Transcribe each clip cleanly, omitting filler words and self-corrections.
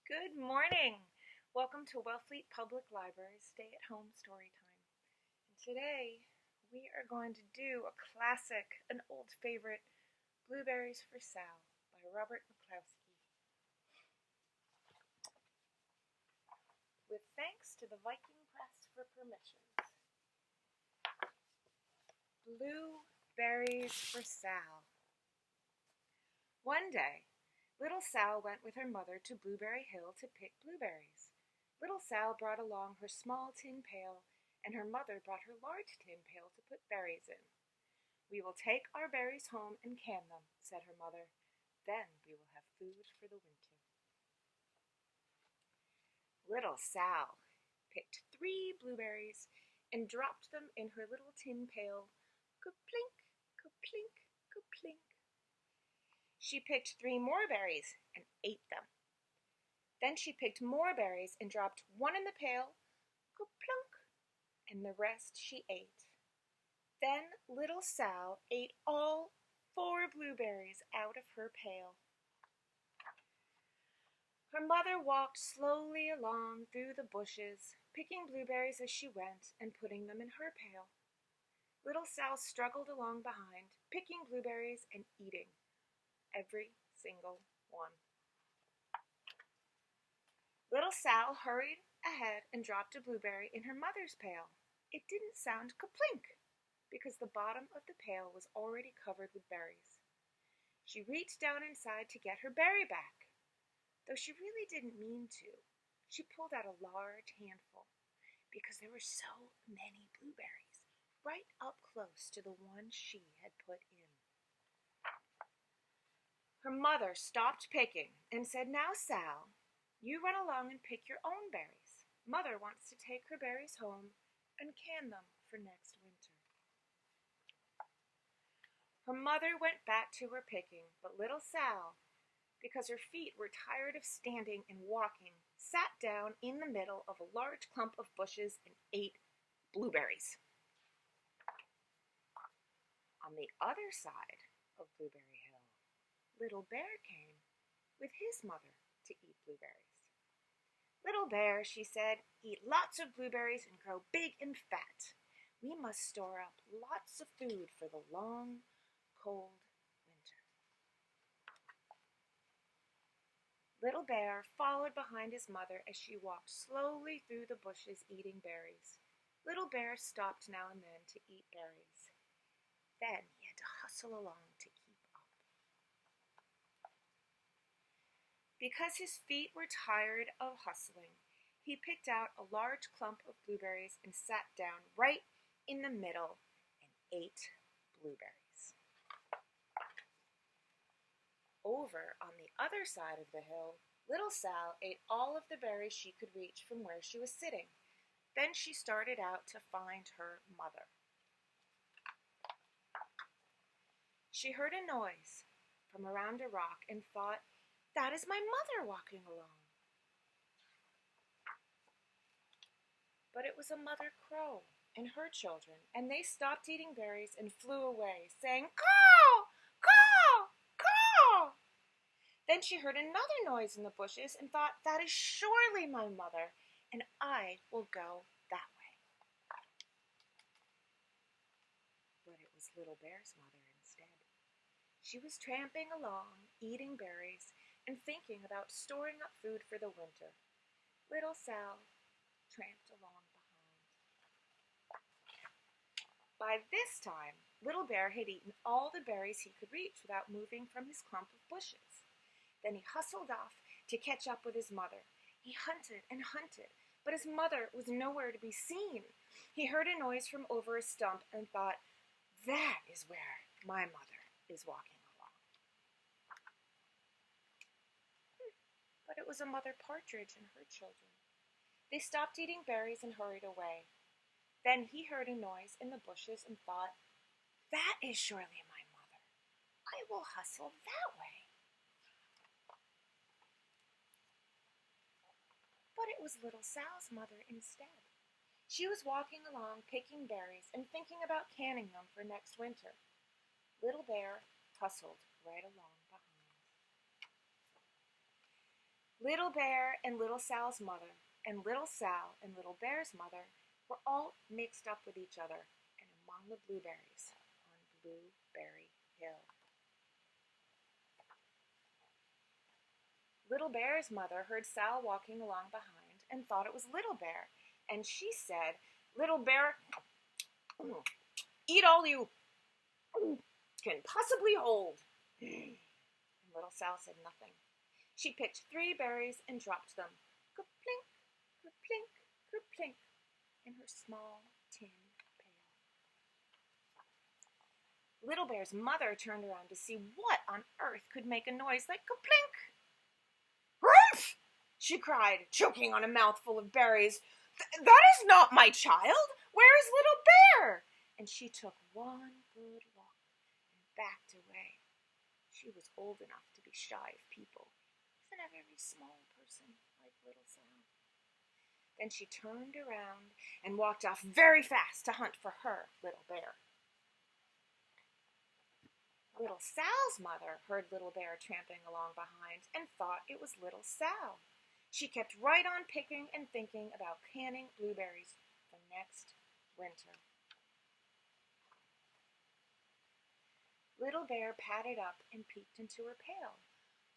Good morning! Welcome to Wellfleet Public Library's Stay-at-Home Story Time. And today, we are going to do a classic, an old favorite, Blueberries for Sal by Robert McCloskey. With thanks to the Viking Press for permissions. Blueberries for Sal. One day, little Sal went with her mother to Blueberry Hill to pick blueberries. Little Sal brought along her small tin pail, and her mother brought her large tin pail to put berries in. "We will take our berries home and can them," said her mother. "Then we will have food for the winter." Little Sal picked 3 blueberries and dropped them in her little tin pail. Ka-plink, ka-plink, ka-plink. She picked 3 more berries and ate them. Then she picked more berries and dropped 1 in the pail, ka-plunk, and the rest she ate. Then little Sal ate all 4 blueberries out of her pail. Her mother walked slowly along through the bushes, picking blueberries as she went and putting them in her pail. Little Sal struggled along behind, picking blueberries and eating every single one. Little Sal hurried ahead and dropped a blueberry in her mother's pail. It didn't sound ka-plink, because the bottom of the pail was already covered with berries. She reached down inside to get her berry back. Though she really didn't mean to, she pulled out a large handful, because there were so many blueberries, right up close to the one she had put in. Her mother stopped picking and said, "Now, Sal, you run along and pick your own berries. Mother wants to take her berries home and can them for next winter." Her mother went back to her picking, but little Sal, because her feet were tired of standing and walking, sat down in the middle of a large clump of bushes and ate blueberries. On the other side of Blueberry Hill, Little Bear came with his mother to eat blueberries. "Little Bear," she said, "eat lots of blueberries and grow big and fat. We must store up lots of food for the long, cold winter." Little Bear followed behind his mother as she walked slowly through the bushes eating berries. Little Bear stopped now and then to eat berries. Then he had to hustle along to keep up. Because his feet were tired of hustling, he picked out a large clump of blueberries and sat down right in the middle and ate blueberries. Over on the other side of the hill, little Sal ate all of the berries she could reach from where she was sitting. Then she started out to find her mother. She heard a noise from around a rock and thought, "That is my mother walking along." But it was a mother crow and her children, and they stopped eating berries and flew away, saying, "Caw! Caw! Caw!" Then she heard another noise in the bushes and thought, "That is surely my mother, and I will go that way." But it was Little Bear's mother instead. She was tramping along, eating berries, and thinking about storing up food for the winter. Little Sal tramped along behind. By this time, Little Bear had eaten all the berries he could reach without moving from his clump of bushes. Then he hustled off to catch up with his mother. He hunted and hunted, but his mother was nowhere to be seen. He heard a noise from over a stump and thought, "That is where my mother is walking along." But it was a mother partridge and her children. They stopped eating berries and hurried away. Then he heard a noise in the bushes and thought, "That is surely my mother. I will hustle that way." But it was little Sal's mother instead. She was walking along picking berries and thinking about canning them for next winter. Little Bear hustled right along behind. Little Bear and Little Sal's mother, and Little Sal and Little Bear's mother were all mixed up with each other and among the blueberries on Blueberry Hill. Little Bear's mother heard Sal walking along behind and thought it was Little Bear, and she said, "Little Bear, eat all you can possibly hold." And Little Sal said nothing. She picked 3 berries and dropped them, kerplink, kerplink, kerplink, in her small tin pail. Little Bear's mother turned around to see what on earth could make a noise like kerplink. "Rumph!" she cried, choking on a mouthful of berries. "That is not my child. Where is Little Bear?" And she took one good look and backed away. She was old enough to be shy of people, even a very small person like Little Sal. Then she turned around and walked off very fast to hunt for her Little Bear. Little Sal's mother heard Little Bear tramping along behind and thought it was Little Sal. She kept right on picking and thinking about canning blueberries for next winter. Little Bear padded up and peeked into her pail.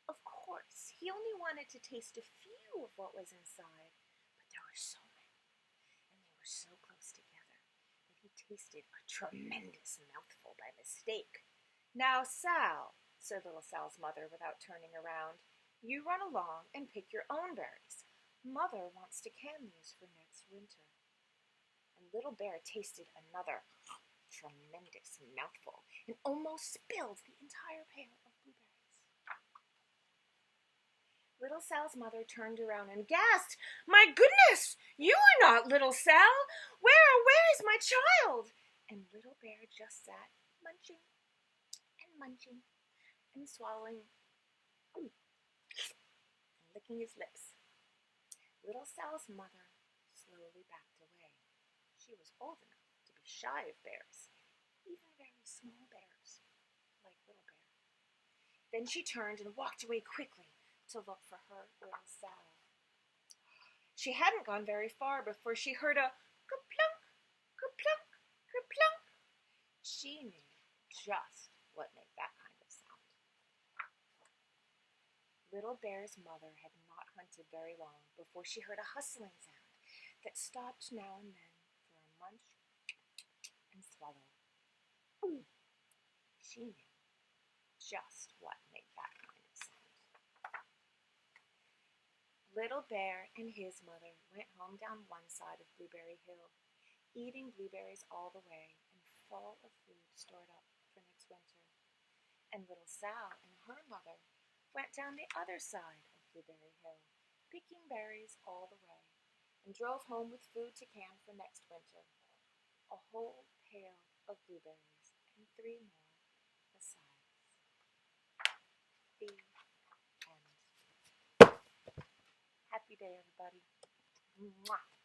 Of course, he only wanted to taste a few of what was inside, but there were so many, and they were so close together that he tasted a tremendous mouthful by mistake. "Now, Sal," said Little Sal's mother without turning around, "you run along and pick your own berries. Mother wants to can these for next winter." And Little Bear tasted another tremendous mouthful and almost spilled the entire pail of blueberries. Little Sal's mother turned around and gasped, "My goodness, you are not Little Sal! Where is my child?" And Little Bear just sat munching and munching and swallowing and licking his lips. Little Sal's mother slowly backed away. She was old enough to be shy of bears, even very small bears, like Little Bear. Then she turned and walked away quickly to look for her Little Sal. She hadn't gone very far before she heard a kerplunk, kerplunk, kerplunk. She knew just what made that kind of sound. Little Bear's mother had not hunted very long before she heard a hustling sound that stopped now and then for a munch and swallow. She knew just what made that kind of sound. Little Bear and his mother went home down one side of Blueberry Hill, eating blueberries all the way and full of food stored up for next winter. And Little Sal and her mother went down the other side of Blueberry Hill, picking berries all the way, and drove home with food to can for next winter. A whole pail of blueberries and 3 more besides. The end. Happy day, everybody. Mwah.